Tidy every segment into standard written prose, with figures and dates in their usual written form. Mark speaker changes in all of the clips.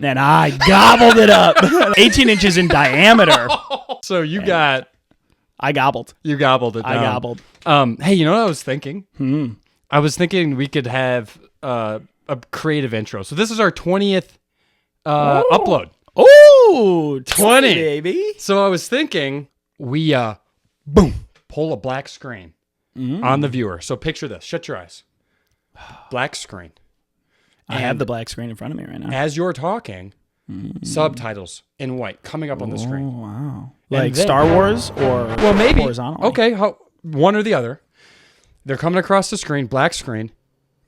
Speaker 1: And I gobbled it up. 18 inches in diameter.
Speaker 2: So you got...
Speaker 1: I gobbled.
Speaker 2: You gobbled it down.
Speaker 1: I gobbled.
Speaker 2: Hey, you know what I was thinking? I was thinking we could have a creative intro. So this is our 20th upload.
Speaker 1: Oh,
Speaker 2: 20,
Speaker 1: baby.
Speaker 2: So I was thinking we, boom, pull a black screen on the viewer. So picture this. Shut your eyes. Black screen.
Speaker 1: I have the black screen in front of me right now.
Speaker 2: As you're talking, subtitles in white coming up on the screen.
Speaker 1: Oh, wow.
Speaker 2: And
Speaker 1: Like
Speaker 2: then,
Speaker 1: Star Wars or
Speaker 2: maybe.
Speaker 1: horizontally?
Speaker 2: Okay, one or the other. They're coming across the screen, black screen,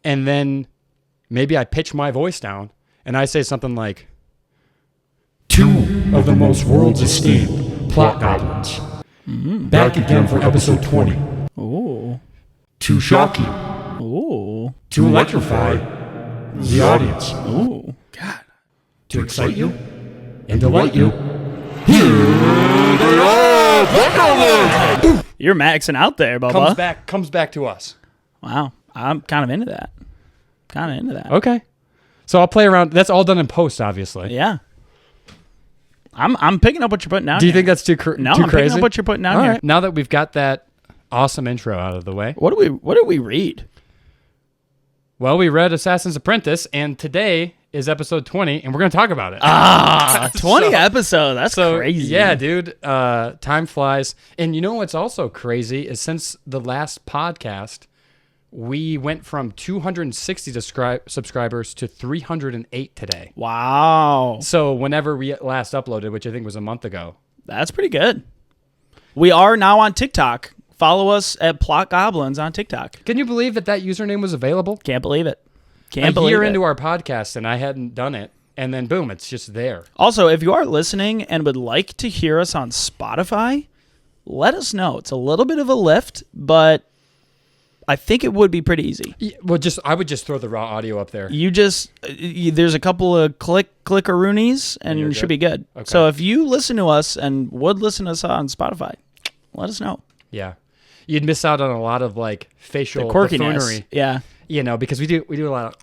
Speaker 2: and then maybe I pitch my voice down and I say something like, 2 of the most world's esteemed plot goblins. Back again for episode 20.
Speaker 1: Ooh.
Speaker 2: To shock you.
Speaker 1: Ooh.
Speaker 2: To electrify the audience.
Speaker 1: Ooh. God.
Speaker 2: To excite you and delight you. Here they are, plot goblins!
Speaker 1: You're maxing out there, Bubba.
Speaker 2: Comes back to us.
Speaker 1: Wow. I'm kind of into that.
Speaker 2: Okay. So I'll play around. That's all done in post, obviously.
Speaker 1: Yeah. I'm picking up what you're putting down.
Speaker 2: Do you think that's too crazy?
Speaker 1: No, I'm picking up what you're putting down here.
Speaker 2: Right. Now that we've got that awesome intro out of the way.
Speaker 1: What did we read?
Speaker 2: Well, we read Assassin's Apprentice, and today is episode 20, and we're going to talk about it.
Speaker 1: 20 episodes. That's crazy.
Speaker 2: Yeah, dude. Time flies. And you know what's also crazy is since the last podcast, we went from 260 subscribers to 308 today.
Speaker 1: Wow.
Speaker 2: So whenever we last uploaded, which I think was a month ago.
Speaker 1: That's pretty good. We are now on TikTok. Follow us at Plot Goblins on TikTok.
Speaker 2: Can you believe that username was available?
Speaker 1: Can't believe it.
Speaker 2: A year into our podcast, and I hadn't done it. And then, boom, it's just there.
Speaker 1: Also, if you are listening and would like to hear us on Spotify, let us know. It's a little bit of a lift, but I think it would be pretty easy.
Speaker 2: Yeah, well, I would just throw the raw audio up there.
Speaker 1: There's a couple of clickaroonies, and you should be good. Okay. So if you listen to us and would listen to us on Spotify, let us know.
Speaker 2: Yeah. You'd miss out on a lot of like facial buffoonery.
Speaker 1: Yeah.
Speaker 2: You know, because we do a lot of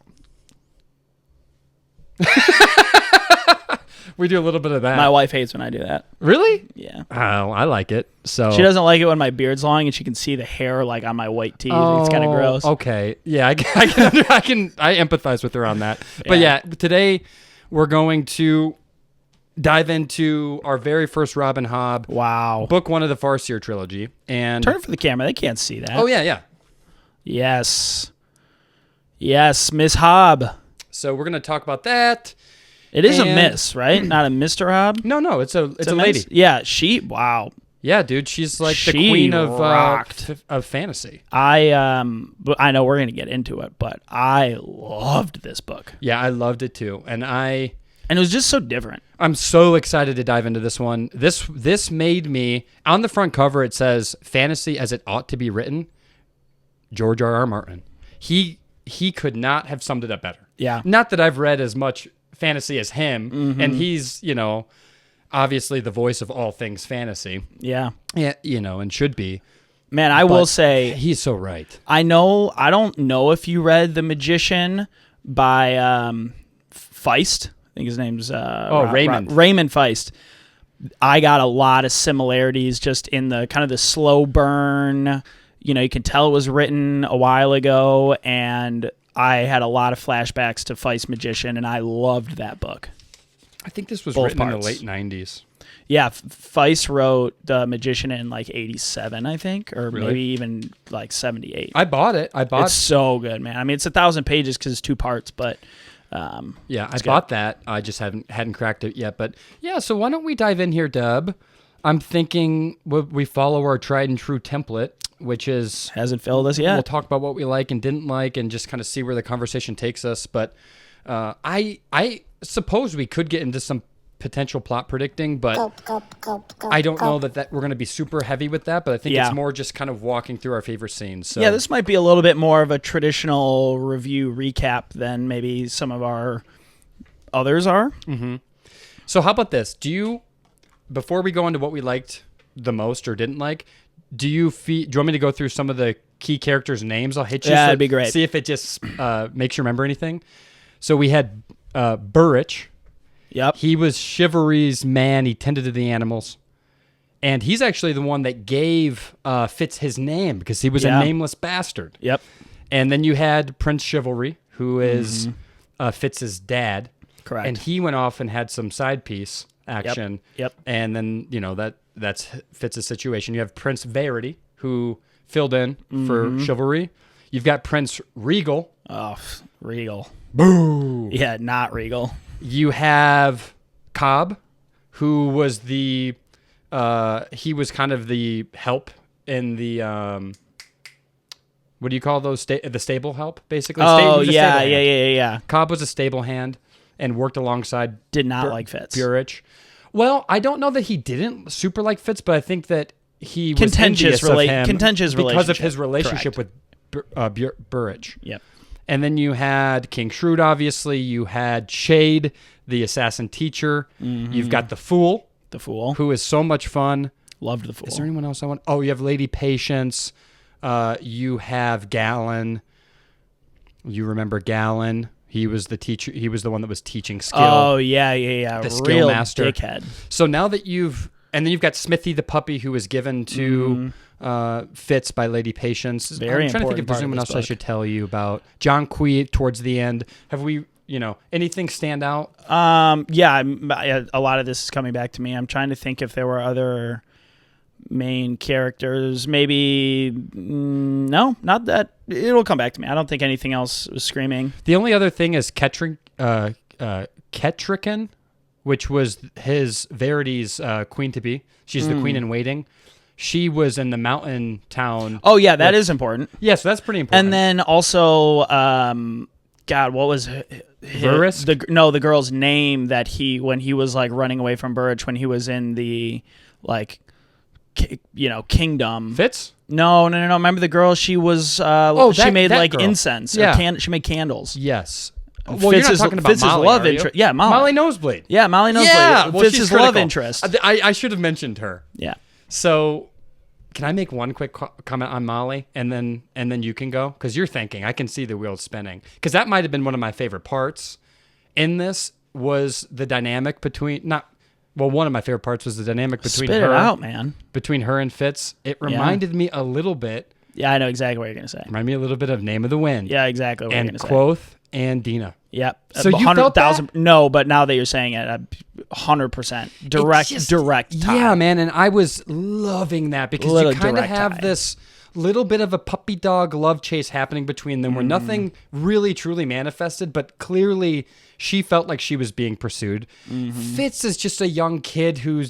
Speaker 2: we do a little bit of that.
Speaker 1: My wife hates when I do that.
Speaker 2: Really?
Speaker 1: Yeah.
Speaker 2: Oh, I like it. So
Speaker 1: she doesn't like it when my beard's long and she can see the hair like on my white teeth. It's kind of gross.
Speaker 2: Okay. Yeah, I empathize with her on that. But yeah, today we're going to dive into our very first Robin Hobb.
Speaker 1: Wow.
Speaker 2: Book 1 of the Farseer trilogy. And
Speaker 1: turn for the camera. They can't see that.
Speaker 2: Oh yeah.
Speaker 1: Yes, Miss Hobb.
Speaker 2: So we're going to talk about that.
Speaker 1: It is a miss, right? Not a Mr. Hobb?
Speaker 2: No, it's a lady.
Speaker 1: Yeah, wow.
Speaker 2: Yeah, dude, she's like the queen of fantasy.
Speaker 1: I know we're going to get into it, but I loved this book.
Speaker 2: Yeah, I loved it too. And it
Speaker 1: was just so different. I'm
Speaker 2: so excited to dive into this one. This made me, on the front cover it says fantasy as it ought to be written. George R.R. Martin. He could not have summed it up better.
Speaker 1: Yeah.
Speaker 2: Not that I've read as much fantasy as him, and he's, obviously the voice of all things fantasy.
Speaker 1: Yeah.
Speaker 2: Yeah, and should be.
Speaker 1: Man, I will say
Speaker 2: he's so right.
Speaker 1: I don't know if you read The Magician by Feist. I think his name's
Speaker 2: Raymond.
Speaker 1: Raymond Feist. I got a lot of similarities just in the kind of the slow burn. You can tell it was written a while ago, and I had a lot of flashbacks to Feist Magician, and I loved that book.
Speaker 2: I think this was
Speaker 1: Both
Speaker 2: written
Speaker 1: parts.
Speaker 2: in the late 90s.
Speaker 1: Yeah, Feist wrote The Magician in like 87, I think, or maybe even like 78.
Speaker 2: I bought it.
Speaker 1: It's so good, man. I mean, it's 1,000 pages because it's 2 parts, but
Speaker 2: yeah, I bought that. I just hadn't cracked it yet. But yeah, so why don't we dive in here, Dub? I'm thinking we follow our tried and true template, which is
Speaker 1: hasn't failed us yet.
Speaker 2: We'll talk about what we like and didn't like, and just kind of see where the conversation takes us. But I suppose we could get into some potential plot predicting, but I don't know that we're going to be super heavy with that. But I think it's more just kind of walking through our favorite scenes. So.
Speaker 1: Yeah, this might be a little bit more of a traditional review recap than maybe some of our others are.
Speaker 2: Mm-hmm. So how about this? Before we go into what we liked the most or didn't like, do you want me to go through some of the key characters' names? I'll hit you.
Speaker 1: Yeah, that'd be great.
Speaker 2: See if it just makes you remember anything. So we had Burrich.
Speaker 1: Yep.
Speaker 2: He was Chivalry's man. He tended to the animals. And he's actually the one that gave Fitz his name because he was a nameless bastard.
Speaker 1: Yep.
Speaker 2: And then you had Prince Chivalry, who is Fitz's dad.
Speaker 1: Correct.
Speaker 2: And he went off and had some side piece action.
Speaker 1: Yep.
Speaker 2: And then, that's Fitz's situation. You have Prince Verity, who filled in for Chivalry. You've got Prince Regal.
Speaker 1: Oh, Regal.
Speaker 2: Boo!
Speaker 1: Yeah, not Regal.
Speaker 2: You have Cobb, who was he was kind of the help in the, what do you call those? The stable help, basically?
Speaker 1: Oh, yeah.
Speaker 2: Cobb was a stable hand and worked alongside.
Speaker 1: Did not like Fitz.
Speaker 2: Burrich. Well, I don't know that he didn't super like Fitz, but I think that he was
Speaker 1: contentious
Speaker 2: contentious
Speaker 1: relationship
Speaker 2: because of his relationship with Burrich.
Speaker 1: Yep.
Speaker 2: And then you had King Shrewd, obviously. You had Chade, the assassin teacher. You've got the Fool.
Speaker 1: The Fool.
Speaker 2: Who is so much fun.
Speaker 1: Loved the Fool.
Speaker 2: Is there anyone else I want? Oh, you have Lady Patience. You have Galen. You remember Galen. He was the teacher. He was the one that was teaching skill.
Speaker 1: Oh, yeah.
Speaker 2: The skill
Speaker 1: Real
Speaker 2: master.
Speaker 1: dickhead.
Speaker 2: So now that and then you've got Smithy the puppy, who was given to Fitz by Lady Patience.
Speaker 1: Very
Speaker 2: I'm trying to think if there's anyone else I should tell you about. John Quee towards the end. Have we, anything stand out?
Speaker 1: Yeah, a lot of this is coming back to me. I'm trying to think if there were other main characters. Maybe no, not that. It'll come back to me. I don't think anything else was screaming.
Speaker 2: The only other thing is Ketrican, which was his Verity's queen to be. She's the queen in waiting. She was in the mountain town.
Speaker 1: Oh yeah, that is important.
Speaker 2: Yeah, so that's pretty important.
Speaker 1: And then also, God, what was the girl's name that when he was like running away from Burrich when he was in the kingdom.
Speaker 2: Fitz?
Speaker 1: No. Remember the girl? She was. She made like girl. Incense.
Speaker 2: Yeah.
Speaker 1: She made candles.
Speaker 2: Yes.
Speaker 1: Well, you're not talking about Fitz's
Speaker 2: Molly,
Speaker 1: love interest. Yeah,
Speaker 2: Molly Nosebleed.
Speaker 1: Yeah, Molly Nosebleed.
Speaker 2: Yeah, well,
Speaker 1: Fitz's love interest.
Speaker 2: I should have mentioned her.
Speaker 1: Yeah.
Speaker 2: So, can I make one quick comment on Molly, and then you can go? Because you're thinking, I can see the wheels spinning. Because that might have been one of my favorite parts in this was the dynamic between one of my favorite parts was the dynamic between
Speaker 1: Spit
Speaker 2: her.
Speaker 1: It out, man.
Speaker 2: Between her and Fitz. It reminded me a little bit.
Speaker 1: Yeah, I know exactly what you're gonna say.
Speaker 2: Reminded me a little bit of Name of the Wind.
Speaker 1: Yeah, exactly what you're gonna say.
Speaker 2: And Quoth and Dina.
Speaker 1: Yep.
Speaker 2: So you felt that?
Speaker 1: No, but now that you're saying it, 100% direct tie.
Speaker 2: Yeah, man, and I was loving that because you kind of have this little bit of a puppy dog love chase happening between them where nothing really truly manifested, but clearly she felt like she was being pursued. Fitz is just a young kid who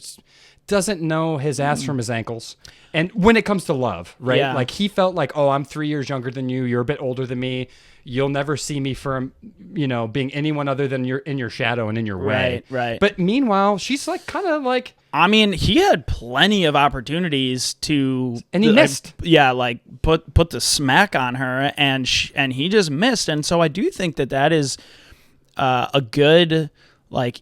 Speaker 2: doesn't know his ass from his ankles. And when it comes to love, right?
Speaker 1: Yeah.
Speaker 2: Like he felt like, oh, I'm 3 years younger than you. You're a bit older than me. You'll never see me from, being anyone other than in your shadow and in your way.
Speaker 1: Right.
Speaker 2: But meanwhile, she's like kind of like.
Speaker 1: I mean, he had plenty of opportunities to,
Speaker 2: and he missed.
Speaker 1: Like put the smack on her, and he just missed. And so I do think that is a good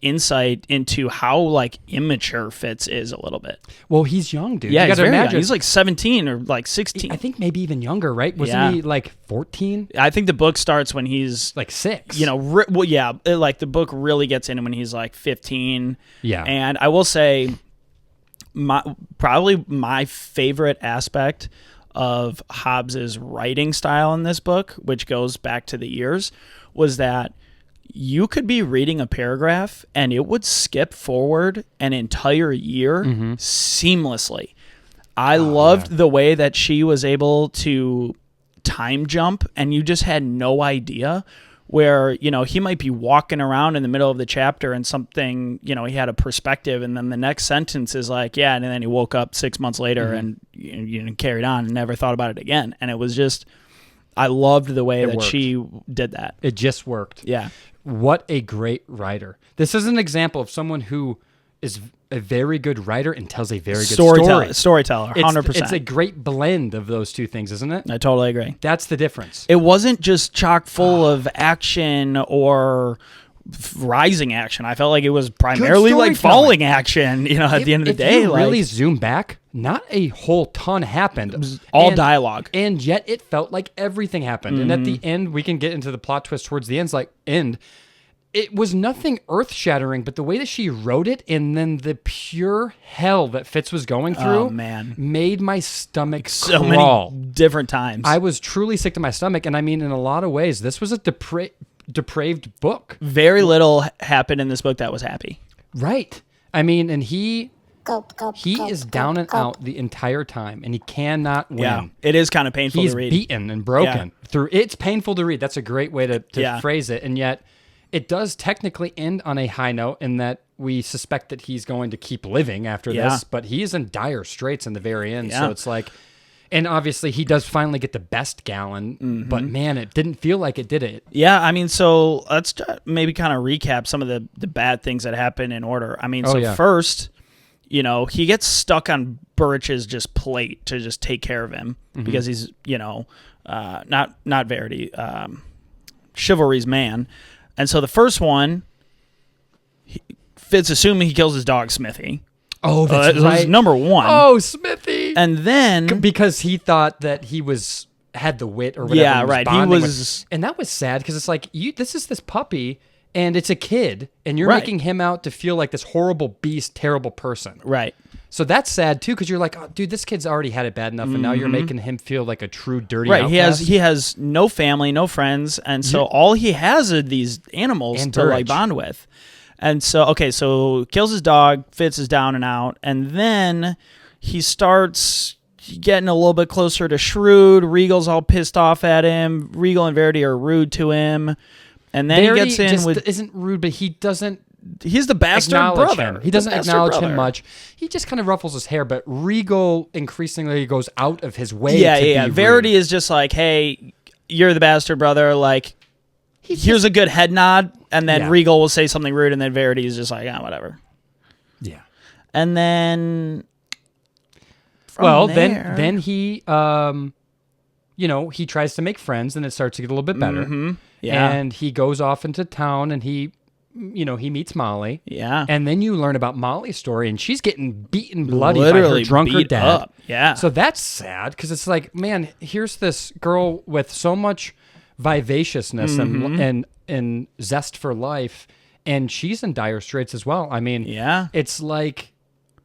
Speaker 1: insight into how immature Fitz is a little bit.
Speaker 2: Well, he's young, dude.
Speaker 1: Yeah,
Speaker 2: you gotta imagine.
Speaker 1: He's 17 or 16.
Speaker 2: I think maybe even younger, right? Wasn't he 14?
Speaker 1: I think the book starts when he's
Speaker 2: 6.
Speaker 1: The book really gets in when he's 15.
Speaker 2: Yeah.
Speaker 1: And I will say probably my favorite aspect of Hobbs's writing style in this book, which goes back to the years, was that you could be reading a paragraph and it would skip forward an entire year seamlessly. I loved the way that she was able to time jump and you just had no idea where, he might be walking around in the middle of the chapter and something, he had a perspective and then the next sentence is and then he woke up 6 months later and carried on and never thought about it again. And it was just, I loved the way that she did that.
Speaker 2: It just worked.
Speaker 1: Yeah.
Speaker 2: What a great writer. This is an example of someone who is a very good writer and tells a very good story.
Speaker 1: Storyteller, 100%.
Speaker 2: It's a great blend of those two things, isn't it?
Speaker 1: I totally agree.
Speaker 2: That's the difference.
Speaker 1: It wasn't just chock full of action or rising action. I felt like it was primarily falling action, at the end of the day.
Speaker 2: If you really zoom back, not a whole ton happened. It
Speaker 1: was all dialogue.
Speaker 2: And yet it felt like everything happened. And at the end, we can get into the plot twist towards the end. It was nothing earth-shattering, but the way that she wrote it and then the pure hell that Fitz was going through made my stomach crawl.
Speaker 1: Many different times.
Speaker 2: I was truly sick to my stomach. And I mean, in a lot of ways, this was a depraved book.
Speaker 1: Very little happened in this book that was happy.
Speaker 2: Right. I mean, and he is down and out the entire time, and he cannot win. Yeah,
Speaker 1: it is kind of painful to read.
Speaker 2: He's beaten and broken. It's painful to read. That's a great way to phrase it. And yet, it does technically end on a high note in that we suspect that he's going to keep living after this, but he is in dire straits in the very end. So it's like, and obviously he does finally get the best Galen, but man, it didn't feel like it did it.
Speaker 1: Yeah, I mean, so let's maybe kind of recap some of the bad things that happen in order. I mean, first, you know, he gets stuck on Burrich's just plate to just take care of him because he's, you know, not Verity, Chivalry's man. And so the first one, Fitz assuming he kills his dog, Smithy.
Speaker 2: Oh, that's right.
Speaker 1: Was number one.
Speaker 2: Oh, Smithy.
Speaker 1: And then...
Speaker 2: Because he thought that he had the wit or whatever.
Speaker 1: Yeah, right. He was...
Speaker 2: And that was sad because it's like, this is this puppy and it's a kid and you're making him out to feel like this horrible beast, terrible person.
Speaker 1: Right.
Speaker 2: So that's sad too because you're like, oh, dude, this kid's already had it bad enough and now you're making him feel like a true dirty outcast.
Speaker 1: He has no family, no friends, and so all he has are these animals and to like bond with. And so so kills his dog, Fitz is down and out, and then he starts getting a little bit closer to Shrewd. Regal's all pissed off at him. Regal and Verity are rude to him. And then
Speaker 2: Verity
Speaker 1: he gets in with...
Speaker 2: isn't rude, but he doesn't...
Speaker 1: He's the bastard brother.
Speaker 2: Him. He doesn't acknowledge him much. He just kind of ruffles his hair, but Regal increasingly goes out of his way to be
Speaker 1: Verity
Speaker 2: rude.
Speaker 1: is just like, hey, you're the bastard brother. Like, here's a good head nod, and then Regal will say something rude, and then Verity is just like, whatever.
Speaker 2: Yeah.
Speaker 1: And then...
Speaker 2: then he... you know, he tries to make friends, and it starts to get a little bit better. Yeah. And he goes off into town, and he meets Molly.
Speaker 1: Yeah.
Speaker 2: And then you learn about Molly's story, and she's getting beaten bloody by her drunker dad.
Speaker 1: Up. Yeah.
Speaker 2: So that's sad, because it's like, man, here's this girl with so much vivaciousness and zest for life, and she's in dire straits as well. I mean, it's like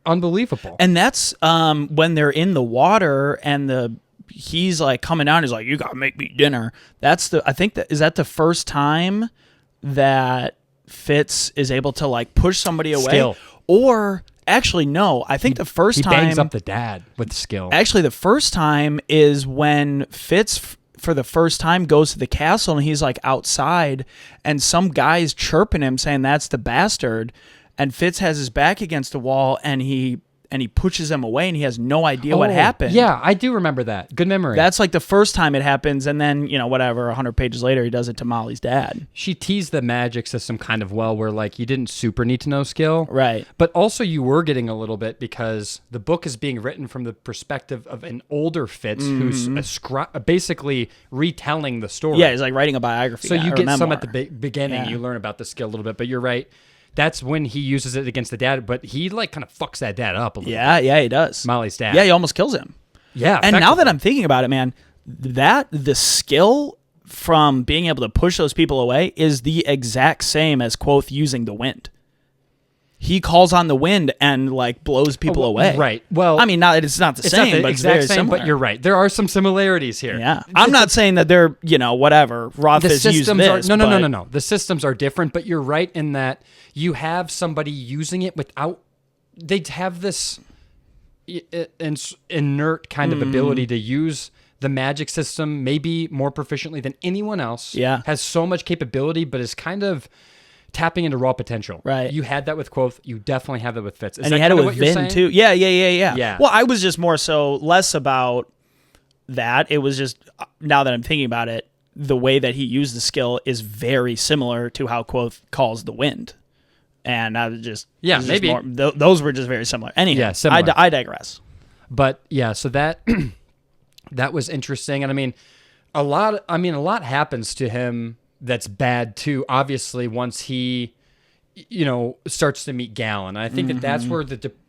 Speaker 2: unbelievable.
Speaker 1: And that's when they're in the water, and he's like coming down. He's like, "You gotta make me dinner." Is that the first time that Fitz is able to like push somebody away?
Speaker 2: Skill.
Speaker 1: Or actually, no. I think the first time
Speaker 2: he bangs up the dad with skill.
Speaker 1: Actually, the first time is when Fitz, for the first time, goes to the castle and he's like outside, and some guy's chirping him saying that's the bastard, and Fitz has his back against the wall and he pushes him away, and he has no idea what happened.
Speaker 2: Yeah, I do remember that. Good memory.
Speaker 1: That's like the first time it happens, and then, 100 pages later, he does it to Molly's dad.
Speaker 2: She teased the magic system kind of well, where like you didn't super need to know skill.
Speaker 1: Right.
Speaker 2: But also you were getting a little bit because the book is being written from the perspective of an older Fitz who's basically retelling the story.
Speaker 1: Yeah, he's like writing a biography.
Speaker 2: So you get some at the beginning, you learn about the skill a little bit, but you're right. That's when he uses it against the dad, but he like kind of fucks that dad up a little bit.
Speaker 1: Yeah, he does.
Speaker 2: Molly's dad.
Speaker 1: Yeah, he almost kills him.
Speaker 2: Yeah.
Speaker 1: And now that I'm thinking about it, man, the skill from being able to push those people away is the exact same as Quoth using the wind. He calls on the wind and like blows people away.
Speaker 2: Right. Well,
Speaker 1: I mean, it's not the same, but it's very similar.
Speaker 2: But you're right. There are some similarities here.
Speaker 1: Yeah. I'm not saying that they're, whatever. Roth has used this.
Speaker 2: No. The systems are different, but you're right in that you have somebody using it without, they have this inert kind of ability to use the magic system maybe more proficiently than anyone else.
Speaker 1: Yeah.
Speaker 2: Has so much capability, but is kind of tapping into raw potential.
Speaker 1: Right.
Speaker 2: You had that with Quoth. You definitely have that with Fitz.
Speaker 1: And you had it with Vin, too. Yeah. Well, I was just less about that. It was just, now that I'm thinking about it, the way that he used the skill is very similar to how Quoth calls the wind. And I was just...
Speaker 2: Yeah, maybe.
Speaker 1: Those were just very similar. Anyway,
Speaker 2: yeah, similar.
Speaker 1: I digress.
Speaker 2: But, yeah, so that that was interesting. And, I mean, a lot happens to him that's bad too. Obviously, once he starts to meet Galen. I think that's where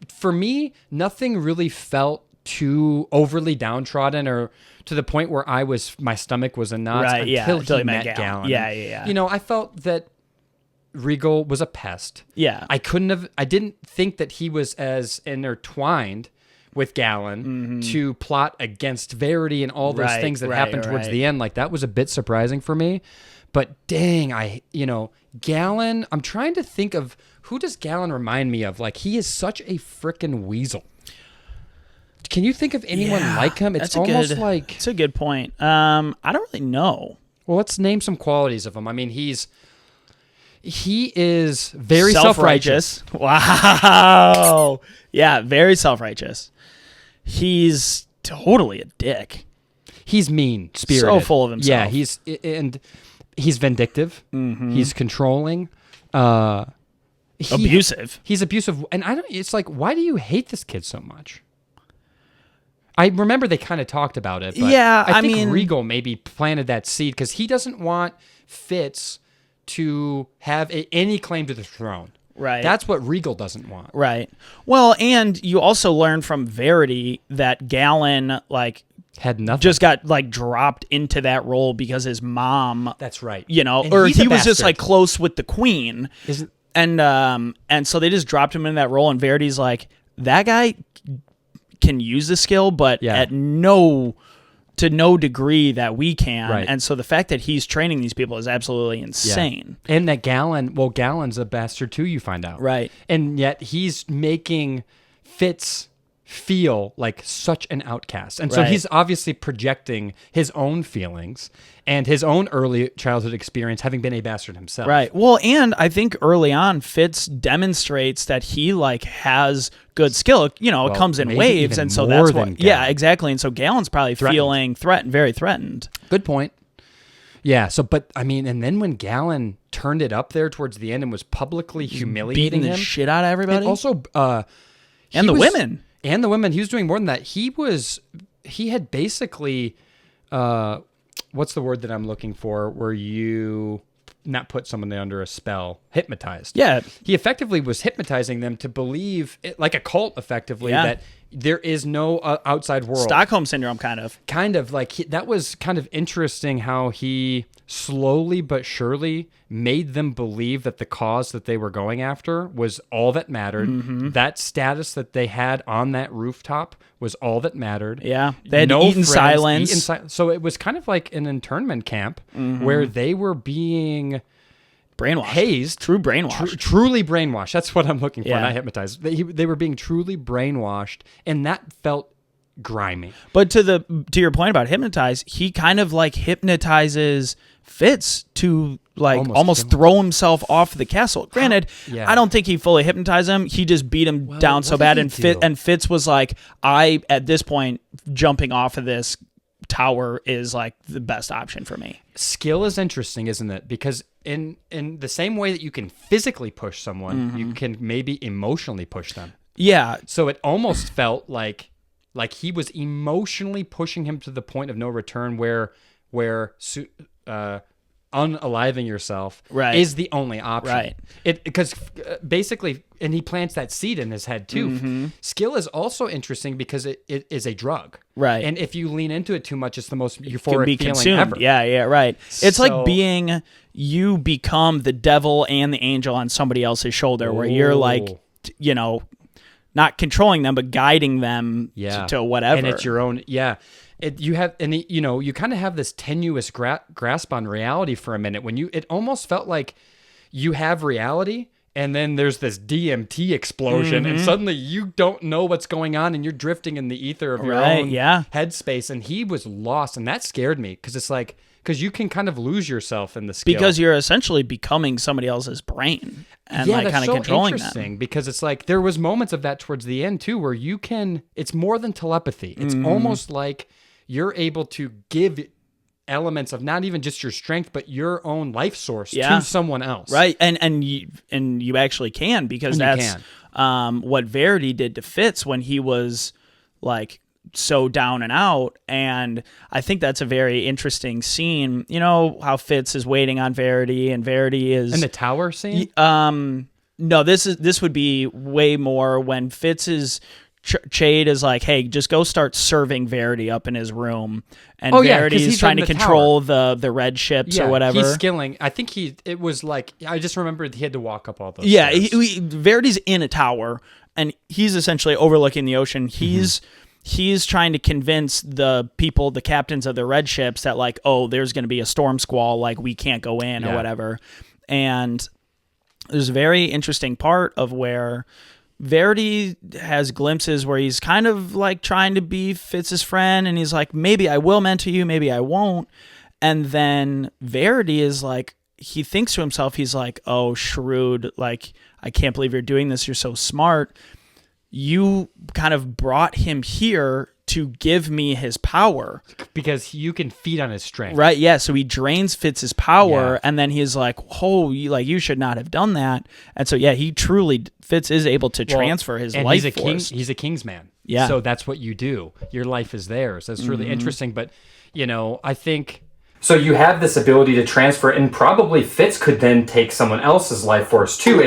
Speaker 2: for me, nothing really felt too overly downtrodden or to the point where my stomach was in knots until he met Galen.
Speaker 1: Yeah.
Speaker 2: I felt that Regal was a pest.
Speaker 1: Yeah.
Speaker 2: I didn't think that he was as intertwined with Galen to plot against Verity and all those things that happened towards the end. Like, that was a bit surprising for me. But dang, Galen, I'm trying to think of who does Galen remind me of? Like, he is such a freaking weasel. Can you think of anyone like him? It's almost like...
Speaker 1: It's a good point. I don't really know.
Speaker 2: Well, let's name some qualities of him. I mean, he is very self-righteous.
Speaker 1: Wow. Yeah, very self-righteous. He's totally a dick.
Speaker 2: He's mean-spirited.
Speaker 1: So full of himself.
Speaker 2: Yeah, he's vindictive. Mm-hmm. He's controlling.
Speaker 1: Abusive.
Speaker 2: He's abusive. And it's like, why do you hate this kid so much? I remember they kind of talked about it. But
Speaker 1: yeah,
Speaker 2: I think Regal maybe planted that seed because he doesn't want Fitz to have any claim to the throne.
Speaker 1: Right.
Speaker 2: That's what Regal doesn't want.
Speaker 1: Right. Well, and you also learn from Verity that Galen,
Speaker 2: had nothing.
Speaker 1: Just got, dropped into that role because his mom...
Speaker 2: That's right.
Speaker 1: Or he was just, close with the queen. And so they just dropped him in that role, and Verity's like, that guy can use the skill, but to no degree that we can.
Speaker 2: Right.
Speaker 1: And so the fact that he's training these people is absolutely insane.
Speaker 2: Yeah. And that Galen's a bastard too, you find out.
Speaker 1: Right.
Speaker 2: And yet he's making Fitz feel like such an outcast. And so he's obviously projecting his own feelings and his own early childhood experience, having been a bastard himself.
Speaker 1: Right. Well, and I think early on, Fitz demonstrates that he has good skill. It comes in waves, and so that's what. Yeah, exactly. And so Galen's probably feeling very threatened.
Speaker 2: Good point. Yeah. So, but I mean, and then when Galen turned it up there towards the end and was publicly humiliating
Speaker 1: beating the shit out of everybody,
Speaker 2: and also,
Speaker 1: the women.
Speaker 2: And the women, he was doing more than that. He had basically, what's the word that I'm looking for, where you not put someone under a spell, hypnotized.
Speaker 1: Yeah.
Speaker 2: He effectively was hypnotizing them to believe, like a cult effectively, that there is no outside world.
Speaker 1: Stockholm Syndrome, kind of.
Speaker 2: Kind of. That was kind of interesting how he slowly but surely made them believe that the cause that they were going after was all that mattered. Mm-hmm. That status that they had on that rooftop was all that mattered.
Speaker 1: Yeah. They had to eat in silence.
Speaker 2: So it was kind of like an internment camp where they were being...
Speaker 1: brainwashed.
Speaker 2: Hazed.
Speaker 1: True brainwashed.
Speaker 2: Truly brainwashed. That's what I'm looking for,
Speaker 1: Yeah.
Speaker 2: not hypnotized. They were being truly brainwashed, and that felt grimy.
Speaker 1: But to your point about hypnotize, he kind of hypnotizes Fitz to almost throw himself off the castle. Granted, I don't think he fully hypnotized him. He just beat him down so bad, and Fitz was like, at this point, jumping off of this tower is the best option for me.
Speaker 2: Skill is interesting, isn't it? Because in the same way that you can physically push someone, you can maybe emotionally push them.
Speaker 1: Yeah.
Speaker 2: So it almost felt like he was emotionally pushing him to the point of no return, where unaliving yourself is the only option.
Speaker 1: Right.
Speaker 2: Because basically, and he plants that seed in his head too. Mm-hmm. Skill is also interesting because it is a drug.
Speaker 1: Right.
Speaker 2: And if you lean into it too much, it's the most euphoric feeling
Speaker 1: consumed.
Speaker 2: ever.
Speaker 1: Yeah, right. It's like you become the devil and the angel on somebody else's shoulder, where you're not controlling them, but guiding them to whatever.
Speaker 2: And it's your own, you kind of have this tenuous grasp on reality for a minute when it almost felt like you have reality and then there's this DMT explosion and suddenly you don't know what's going on and you're drifting in the ether of your own headspace. And he was lost, and that scared me because it's because you can kind of lose yourself in the skill.
Speaker 1: Because you're essentially becoming somebody else's brain and
Speaker 2: that's
Speaker 1: kind of
Speaker 2: so
Speaker 1: controlling
Speaker 2: interesting
Speaker 1: them.
Speaker 2: Because it's there was moments of that towards the end too, where it's more than telepathy. It's almost like you're able to give elements of not even just your strength, but your own life source to someone else.
Speaker 1: Right. And you actually can, because that's what Verity did to Fitz when he was so down and out. And I think that's a very interesting scene. You know how Fitz is waiting on Verity, and Verity is
Speaker 2: in the tower scene.
Speaker 1: No, this would be way more when Fitz is Chade is like, hey, just go start serving Verity up in his room, and Verity is trying to control the red ships or whatever.
Speaker 2: He's skilling. I think it was like, I just remembered he had to walk up all those.
Speaker 1: Yeah, Verity's in a tower, and he's essentially overlooking the ocean. He's trying to convince the people, the captains of the red ships, that like, oh, there's going to be a storm squall, like we can't go in or whatever. And there's a very interesting part of where Verity has glimpses where he's kind of like trying to be Fitz's friend, and he's like, maybe I will mentor you, maybe I won't. And then Verity is like, he thinks to himself, he's like, oh, Shrewd, like, I can't believe you're doing this. You're so smart. You kind of brought him here to give me his power.
Speaker 2: Because you can feed on his strength.
Speaker 1: Right, yeah. So he drains Fitz's power, and then he's like, oh, you should not have done that. And so, yeah, Fitz is able to transfer his life force.
Speaker 2: He's a king's man.
Speaker 1: Yeah.
Speaker 2: So that's what you do. Your life is theirs. That's really interesting. But, I think...
Speaker 3: So you have this ability to transfer, and probably Fitz could then take someone else's life force, too.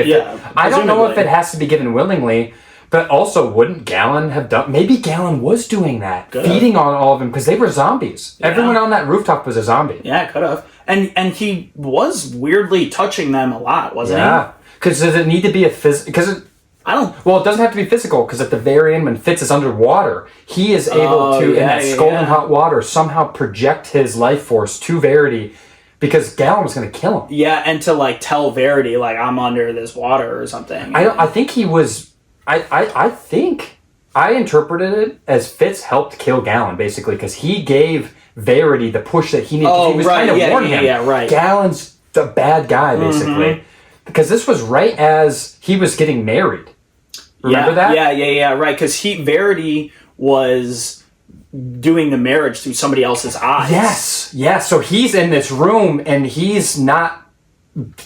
Speaker 3: I don't know if it has to be given willingly. But also, wouldn't Galen have done... Maybe Galen was doing that, feeding on all of them, because they were zombies. Yeah. Everyone on that rooftop was a zombie.
Speaker 1: Yeah, could have. And he was weirdly touching them a lot, wasn't he?
Speaker 3: Yeah. Because does it need to be a physical... Well, it doesn't have to be physical, because at the very end, when Fitz is underwater, he is able to, in that scalding hot water, somehow project his life force to Verity, because Galen was going to kill him.
Speaker 1: Yeah, and to, like, tell Verity, like, I'm under this water or something.
Speaker 3: I think he was... I think I interpreted it as Fitz helped kill Galen, basically, because he gave Verity the push that he needed. He was trying to warn him. Yeah, right. Galen's the bad guy, basically. Because this was right as he was getting married. Remember that?
Speaker 1: Yeah, right. Because Verity was doing the marriage through somebody else's eyes.
Speaker 3: Yes. So he's in this room, and he's not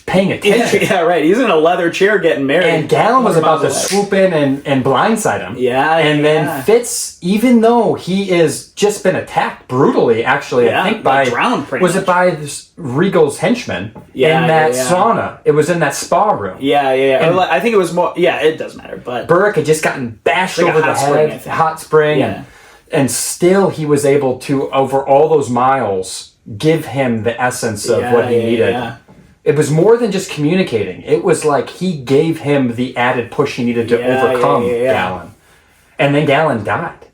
Speaker 3: paying attention.
Speaker 1: Yeah, right. He's in a leather chair getting married.
Speaker 3: And Galen was about to swoop in and blindside him. And then Fitz, even though he is just been attacked brutally, actually, I think by...
Speaker 1: drowned pretty much.
Speaker 3: It by this Regal's henchman in that sauna. It was in that spa room.
Speaker 1: Yeah. And I think it was more... Yeah, it doesn't matter, but...
Speaker 3: Burke had just gotten bashed over the head. Hot spring. And still he was able to, over all those miles, give him the essence of what he needed. Yeah. It was more than just communicating. It was like he gave him the added push he needed to overcome Galen. And then Galen died.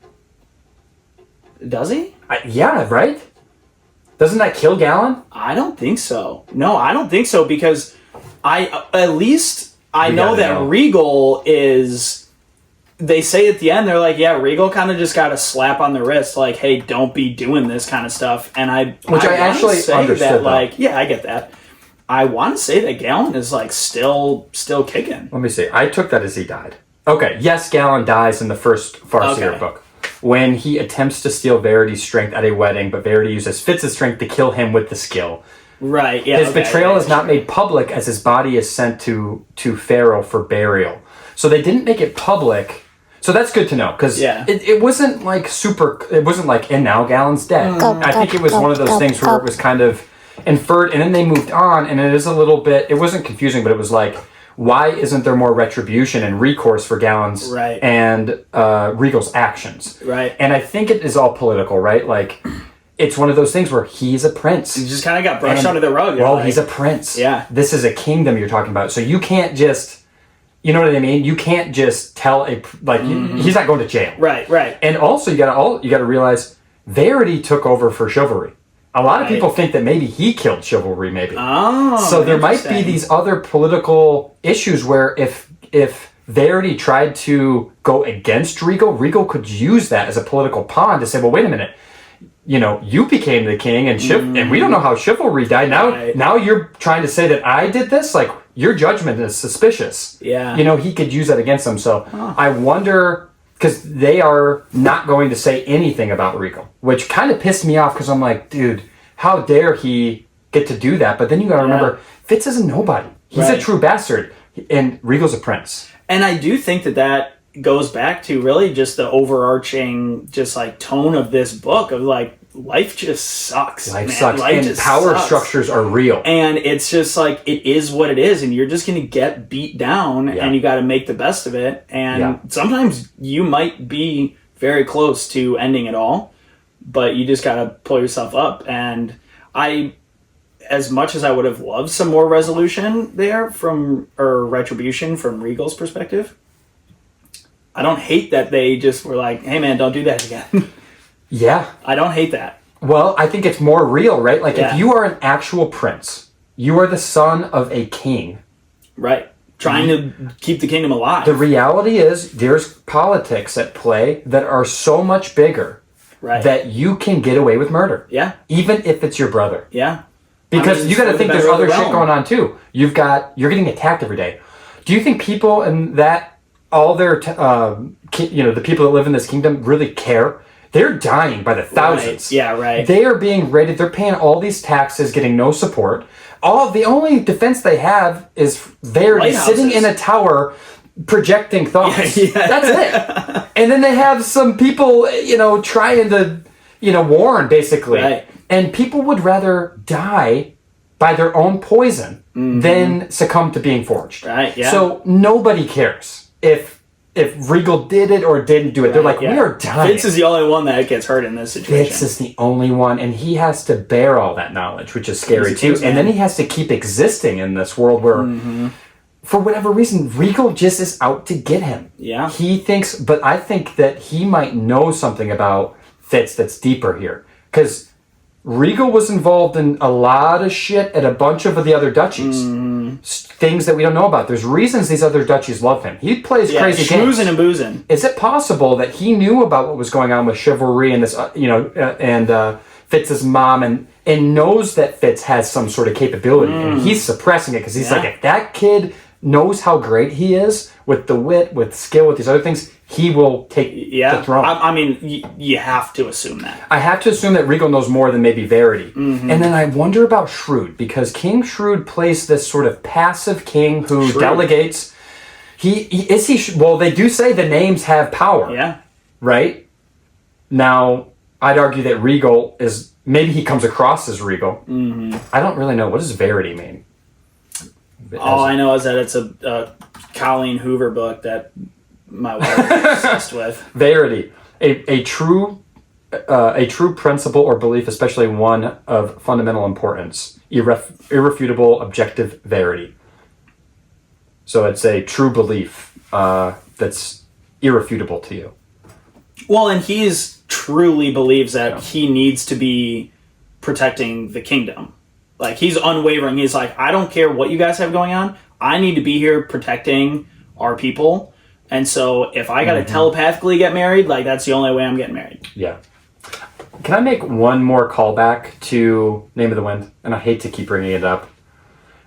Speaker 1: Does he?
Speaker 3: Yeah, right? Doesn't that kill Galen?
Speaker 1: I don't think so. No, I don't think so, because I know that Regal is... They say at the end, they're like, yeah, Regal kind of just got a slap on the wrist, like, hey, don't be doing this kind of stuff. And I
Speaker 3: actually understood that.
Speaker 1: Like, yeah, I get that. I want to say that Galen is like still kicking.
Speaker 3: Let me see. I took that as he died. Okay. Yes, Galen dies in the first Farseer book when he attempts to steal Verity's strength at a wedding, but Verity uses Fitz's strength to kill him with the skill.
Speaker 1: Right. Yeah.
Speaker 3: His betrayal is not made public as his body is sent to Pharaoh for burial. So they didn't make it public. So that's good to know, because it wasn't like it wasn't like, and now Galen's dead. I think it was one of those things where it was kind of inferred, and then they moved on, and it is a little bit, it wasn't confusing, but it was like, why isn't there more retribution and recourse for Galen's and Regal's actions?
Speaker 1: Right.
Speaker 3: And I think it is all political, right? Like, it's one of those things where he's a prince.
Speaker 1: He just kind of got brushed under the rug.
Speaker 3: Well, he's a prince.
Speaker 1: Yeah.
Speaker 3: This is a kingdom you're talking about. So you can't just, you know what I mean? You can't just tell he's not going to jail.
Speaker 1: Right.
Speaker 3: And also, you gotta realize, Verity took over for Chivalry. A lot of people think that maybe he killed Chivalry, maybe.
Speaker 1: Oh,
Speaker 3: so there might be these other political issues where if Verity tried to go against Regal, Regal could use that as a political pawn to say, well, wait a minute, you became the king, and we don't know how Chivalry died. Now you're trying to say that I did this? Like, your judgment is suspicious.
Speaker 1: Yeah.
Speaker 3: He could use that against them. So I wonder... Because they are not going to say anything about Regal, which kind of pissed me off, because I'm like, dude, how dare he get to do that? But then you got to remember, Fitz is a nobody. He's a true bastard, and Regal's a prince.
Speaker 1: And I do think that goes back to really just the overarching just like tone of this book of like, life just sucks.
Speaker 3: Life
Speaker 1: man.
Speaker 3: sucks.
Speaker 1: Life
Speaker 3: And
Speaker 1: just
Speaker 3: power
Speaker 1: sucks.
Speaker 3: structures are real.
Speaker 1: And it's just like, it is what it is. And you're just going to get beat down and you got to make the best of it. And sometimes you might be very close to ending it all, but you just got to pull yourself up. And as much as I would have loved some more resolution there or retribution from Regal's perspective, I don't hate that they just were like, hey man, don't do that again.
Speaker 3: Yeah.
Speaker 1: I don't hate that.
Speaker 3: Well, I think it's more real, right? Like if you are an actual prince, you are the son of a king.
Speaker 1: Right. Trying to keep the kingdom alive.
Speaker 3: The reality is there's politics at play that are so much bigger that you can get away with murder.
Speaker 1: Yeah.
Speaker 3: Even if it's your brother.
Speaker 1: Yeah.
Speaker 3: Because you got to think there's other shit going on too. You're getting attacked every day. Do you think people in that, all their, the people that live in this kingdom really care? They're dying by the thousands.
Speaker 1: Right. Yeah, right.
Speaker 3: They are being raided. They're paying all these taxes, getting no support. The only defense they have is Verity sitting in a tower projecting thoughts. Yeah. That's it. And then they have some people, trying to, warn, basically. Right. And people would rather die by their own poison than succumb to being forged.
Speaker 1: Right, yeah.
Speaker 3: So nobody cares if Regal did it or didn't do it. They're like, we are dying.
Speaker 1: Fitz is the only one that gets hurt in this situation.
Speaker 3: Fitz is the only one, and he has to bear all that knowledge, which is scary too. And then he has to keep existing in this world where, for whatever reason, Regal just is out to get him.
Speaker 1: Yeah.
Speaker 3: He thinks, but I think that he might know something about Fitz that's deeper here. Because Regal was involved in a lot of shit at a bunch of the other duchies. Things that we don't know about. There's reasons these other duchies love him. He plays crazy games.
Speaker 1: Schmoozing and boozing.
Speaker 3: Is it possible that he knew about what was going on with Chivalry and this, and Fitz's mom, and knows that Fitz has some sort of capability, and he's suppressing it because he's like, if that kid knows how great he is with the wit, with skill, with these other things, he will take the throne.
Speaker 1: I mean, you have to assume that.
Speaker 3: I have to assume that Regal knows more than maybe Verity. And then I wonder about Shrewd, because King Shrewd plays this sort of passive king who delegates. Well, they do say the names have power.
Speaker 1: Yeah. Right?
Speaker 3: Now, I'd argue that Regal is, maybe he comes across as Regal. I don't really know. What does Verity mean?
Speaker 1: All I know is that it's a Colleen Hoover book that my wife is obsessed with.
Speaker 3: Verity, a true principle or belief, especially one of fundamental importance, irrefutable, objective verity. So it's a true belief that's irrefutable to you.
Speaker 1: Well, and truly believes that he needs to be protecting the kingdom. Like, he's unwavering. He's like, I don't care what you guys have going on. I need to be here protecting our people. And so if I got to telepathically get married, like, that's the only way I'm getting married.
Speaker 3: Yeah. Can I make one more callback to Name of the Wind? And I hate to keep bringing it up.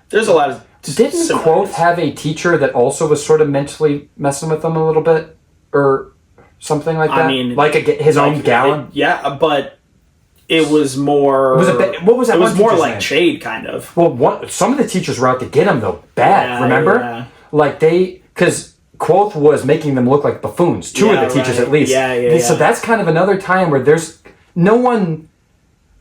Speaker 1: There's a lot of...
Speaker 3: Didn't Quoth have a teacher that also was sort of mentally messing with him a little bit? Or something like that? I mean... Like his own Galen?
Speaker 1: But... It was more...
Speaker 3: What was that?
Speaker 1: It was more like Chade, kind of.
Speaker 3: Well, some of the teachers were out to get him, though. Bad, remember?
Speaker 1: Yeah.
Speaker 3: Like, because Quoth was making them look like buffoons. Two of the teachers, at least. So that's kind of another time where there's no one...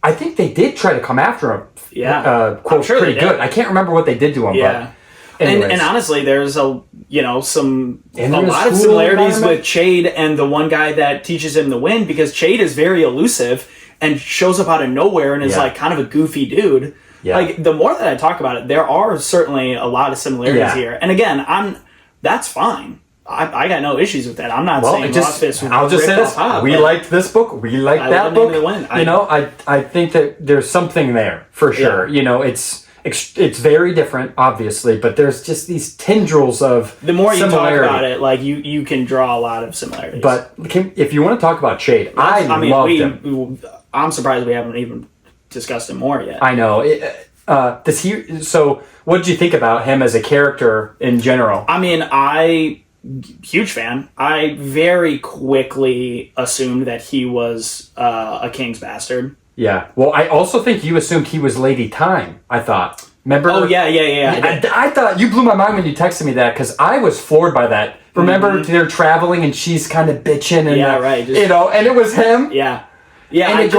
Speaker 3: I think they did try to come after him.
Speaker 1: Yeah.
Speaker 3: Quoth pretty good. I can't remember what they did to him, but...
Speaker 1: And honestly, there's a lot of similarities with Chade and the one guy that teaches him the wind, because Chade is very elusive and shows up out of nowhere and is like kind of a goofy dude. Yeah. Like, the more that I talk about it, there are certainly a lot of similarities here. And again, that's fine. I got no issues with that. I'm not saying
Speaker 3: I'll just say this. We liked this book. We liked that book. I think that there's something there for sure. Yeah. It's very different, obviously, but there's just these tendrils of
Speaker 1: the more you talk about it, like you can draw a lot of similarities.
Speaker 3: But if you want to talk about Chade, I loved him.
Speaker 1: I'm surprised we haven't even discussed him more yet.
Speaker 3: I know. So what did you think about him as a character in general?
Speaker 1: I mean, huge fan. I very quickly assumed that he was a king's bastard.
Speaker 3: Yeah. Well, I also think you assumed he was Lady Time, I thought. Remember?
Speaker 1: Oh, yeah.
Speaker 3: I thought you blew my mind when you texted me that, because I was floored by that. Remember, they're traveling and she's kind of bitching. And,
Speaker 1: right.
Speaker 3: and it was him.
Speaker 1: Yeah. Yeah,
Speaker 3: and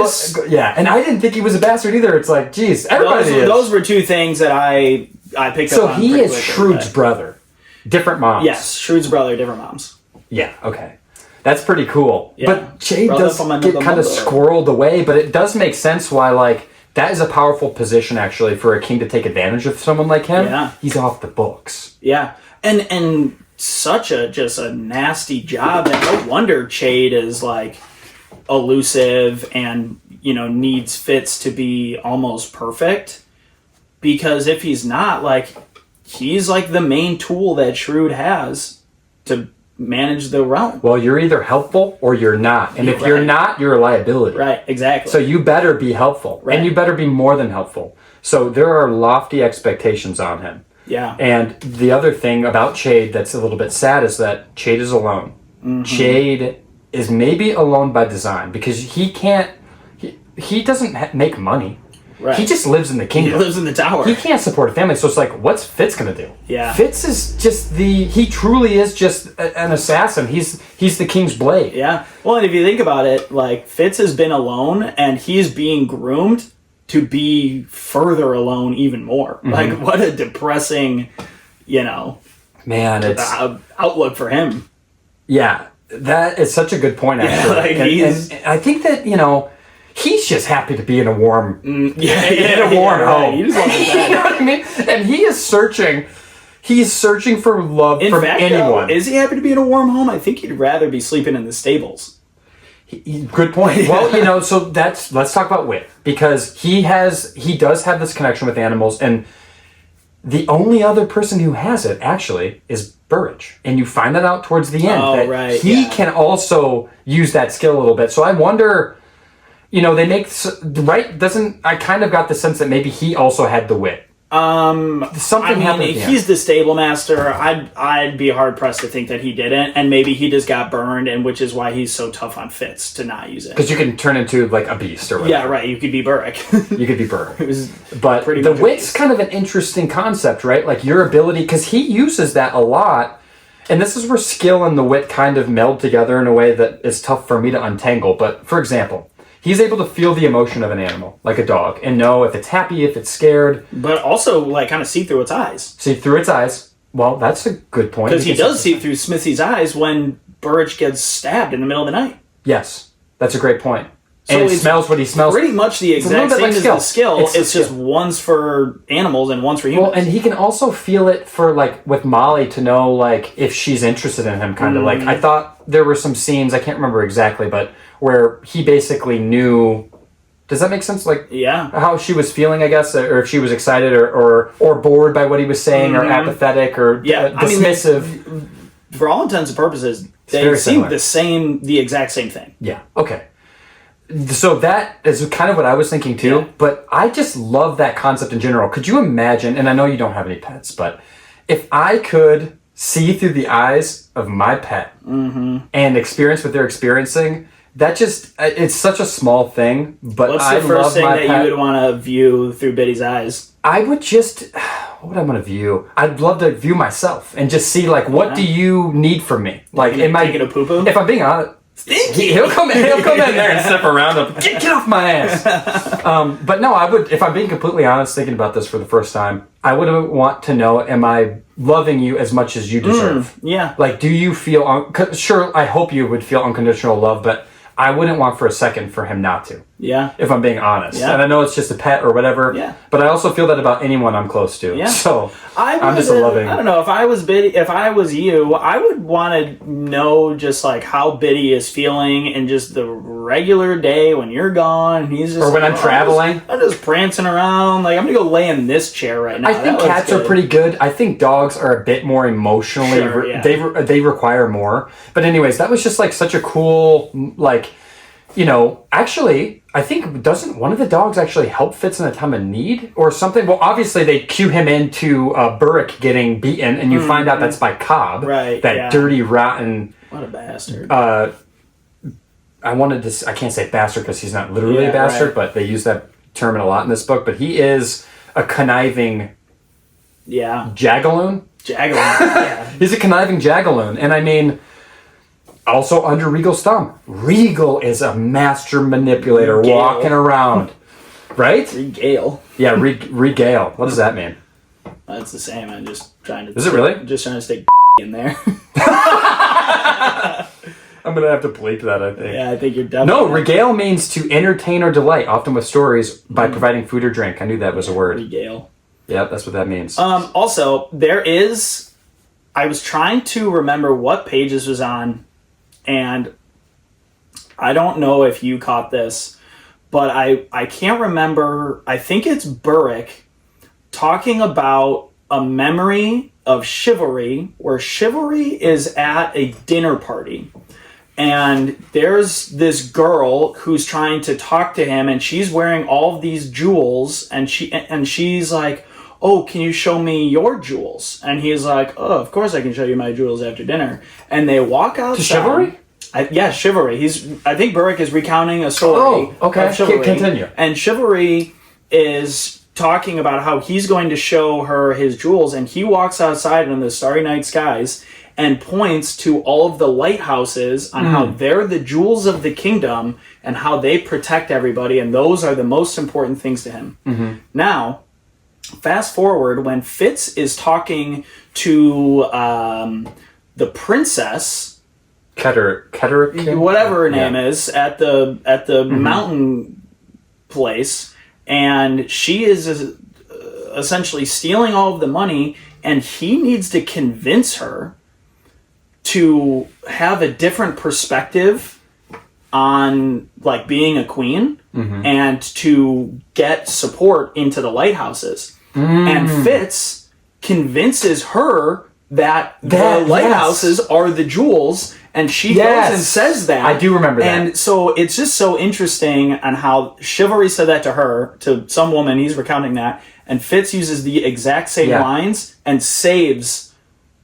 Speaker 3: and I didn't think he was a bastard either. It's like, geez, everybody is.
Speaker 1: Those were two things that I picked up on.
Speaker 3: So he is Shrewd's brother. Different moms.
Speaker 1: Yes, Shrewd's brother, different moms.
Speaker 3: Yeah, okay. That's pretty cool.
Speaker 1: Yeah.
Speaker 3: But Chade does get kind of squirreled away, but it does make sense why, like, that is a powerful position, actually, for a king to take advantage of someone like him. Yeah. He's off the books.
Speaker 1: Yeah. And such a nasty job, and no wonder Chade is, like, elusive and, needs Fitz to be almost perfect. Because if he's not, like, he's, like, the main tool that Shrewd has to manage the realm.
Speaker 3: Well, you're either helpful or you're not. And if you're not, you're a liability.
Speaker 1: Right, exactly.
Speaker 3: So you better be helpful. Right. And you better be more than helpful. So there are lofty expectations on him.
Speaker 1: Yeah.
Speaker 3: And the other thing about Chade that's a little bit sad is that Chade is alone. Mm-hmm. Chade is maybe alone by design because he can't... He doesn't make money. Right. He just lives in the kingdom.
Speaker 1: He lives in the tower.
Speaker 3: He can't support a family, so it's like, what's Fitz gonna do?
Speaker 1: Yeah.
Speaker 3: Fitz is just he truly is just an assassin. He's the king's blade.
Speaker 1: Yeah. Well, and if you think about it, like, Fitz has been alone, and he's being groomed to be further alone even more. Mm-hmm. Like, what a depressing,
Speaker 3: man, it's
Speaker 1: outlook for him.
Speaker 3: Yeah, that is such a good point, actually.
Speaker 1: Yeah, like
Speaker 3: and I think that, he's just happy to be in a warm, home.
Speaker 1: He just wants his bed.
Speaker 3: You know what I mean? And he is searching. He's searching for love from anyone.
Speaker 1: Is he happy to be in a warm home? I think he'd rather be sleeping in the stables.
Speaker 3: Good point. Well, so let's talk about Wit, because he does have this connection with animals, and the only other person who has it actually is Burridge, and you find that out towards the end he can also use that skill a little bit. So I wonder. They make I kind of got the sense that maybe he also had the wit. Something happened.
Speaker 1: He's the stable master. I'd be hard pressed to think that he didn't, and maybe he just got burned, and which is why he's so tough on Fitz to not use it.
Speaker 3: Because you can turn into like a beast or whatever.
Speaker 1: Yeah, right. You could be Burrick.
Speaker 3: You could be Burrick. But the wit's kind of an interesting concept, right? Like your ability, because he uses that a lot. And this is where skill and the wit kind of meld together in a way that is tough for me to untangle. But for example, he's able to feel the emotion of an animal, like a dog, and know if it's happy, if it's scared.
Speaker 1: But also, like, kind of see through its eyes.
Speaker 3: See through its eyes. Well, that's a good point.
Speaker 1: Because he does see through Smithy's eyes when Burridge gets stabbed in the middle of the night.
Speaker 3: Yes, that's a great point.
Speaker 1: So
Speaker 3: and he smells what he smells.
Speaker 1: Pretty much the exact same as the skill. It's just one's for animals and one's for humans.
Speaker 3: Well, and he can also feel it for, like, with Molly to know, like, if she's interested in him, kind of. Like, I thought there were some scenes, I can't remember exactly, but where he basically knew... Does that make sense? Like, how she was feeling, I guess, or if she was excited or bored by what he was saying, or apathetic, or dismissive.
Speaker 1: For all intents and purposes, they seem the exact same thing.
Speaker 3: Yeah, okay. So that is kind of what I was thinking too, but I just love that concept in general. Could you imagine, and I know you don't have any pets, but if I could see through the eyes of my pet and experience what they're experiencing, that just, it's such a small thing, but
Speaker 1: what's the first thing that you would want to view through Biddy's eyes?
Speaker 3: I would just, what would I want to view? I'd love to view myself and just see, like, what do you need from me? Like, am I
Speaker 1: taking a poo-poo?
Speaker 3: If I'm being honest, he'll come in there and step around him. Get off my ass. But no, I would, if I'm being completely honest, thinking about this for the first time, I would want to know, am I loving you as much as you deserve?
Speaker 1: Yeah.
Speaker 3: Like, do you feel, sure, I hope you would feel unconditional love, but I wouldn't want for a second for him not to.
Speaker 1: Yeah.
Speaker 3: If I'm being honest.
Speaker 1: Yeah.
Speaker 3: And I know it's just a pet or whatever.
Speaker 1: Yeah.
Speaker 3: But I also feel that about anyone I'm close to.
Speaker 1: Yeah.
Speaker 3: So I'm just loving.
Speaker 1: I don't know, if I was you, I would want to know just like how Biddy is feeling in just the regular day when you're gone. He's just,
Speaker 3: or when I'm traveling.
Speaker 1: I'm just prancing around. Like, I'm going to go lay in this chair right now.
Speaker 3: I think cats are pretty good. I think dogs are a bit more emotionally. They require more. But anyways, that was just like such a cool, like, actually, I think, doesn't one of the dogs actually help Fitz in a time of need or something? Well, obviously, they cue him into Burrick getting beaten, and you find out that's by Cobb.
Speaker 1: Right.
Speaker 3: That dirty, rotten...
Speaker 1: What a bastard.
Speaker 3: I can't say bastard because he's not literally a bastard, but they use that term a lot in this book. But he is a conniving... Jagaloon?
Speaker 1: Jagaloon, yeah.
Speaker 3: He's a conniving jagaloon. And I mean... Also under Regal's thumb. Regal is a master manipulator walking around. Right?
Speaker 1: Regale.
Speaker 3: Yeah, regale. What does that mean?
Speaker 1: That's the same. I'm just trying to...
Speaker 3: Is it really?
Speaker 1: Just trying to stick in there.
Speaker 3: I'm going to have to bleep that, I think.
Speaker 1: Yeah, I think you're definitely...
Speaker 3: No, regale means to entertain or delight, often with stories, by providing food or drink. I knew that was a word.
Speaker 1: Regale.
Speaker 3: Yeah, that's what that means.
Speaker 1: Also, there is... I was trying to remember what page this was on, and I don't know if you caught this, but I can't remember. I think it's Burrick talking about a memory of Chivalry, where Chivalry is at a dinner party. And there's this girl who's trying to talk to him, and she's wearing all of these jewels, and she's like, oh, can you show me your jewels? And he's like, oh, of course I can show you my jewels after dinner. And they walk outside.
Speaker 3: To Chivalry?
Speaker 1: Yeah, Chivalry. I think Burrick is recounting a story of Chivalry.
Speaker 3: Continue.
Speaker 1: And Chivalry is talking about how he's going to show her his jewels, and he walks outside in the starry night skies and points to all of the lighthouses on how they're the jewels of the kingdom and how they protect everybody, and those are the most important things to him. Mm-hmm. Now, fast forward when Fitz is talking to the princess,
Speaker 3: Ketter,
Speaker 1: whatever her name is, at the mountain place, and she is essentially stealing all of the money, and he needs to convince her to have a different perspective on like being a queen and to get support into the lighthouses. And Fitz convinces her that the lighthouses are the jewels, and she goes and says that.
Speaker 3: I do remember that.
Speaker 1: And so it's just so interesting on how Chivalry said that to her, to some woman, he's recounting that, and Fitz uses the exact same lines and saves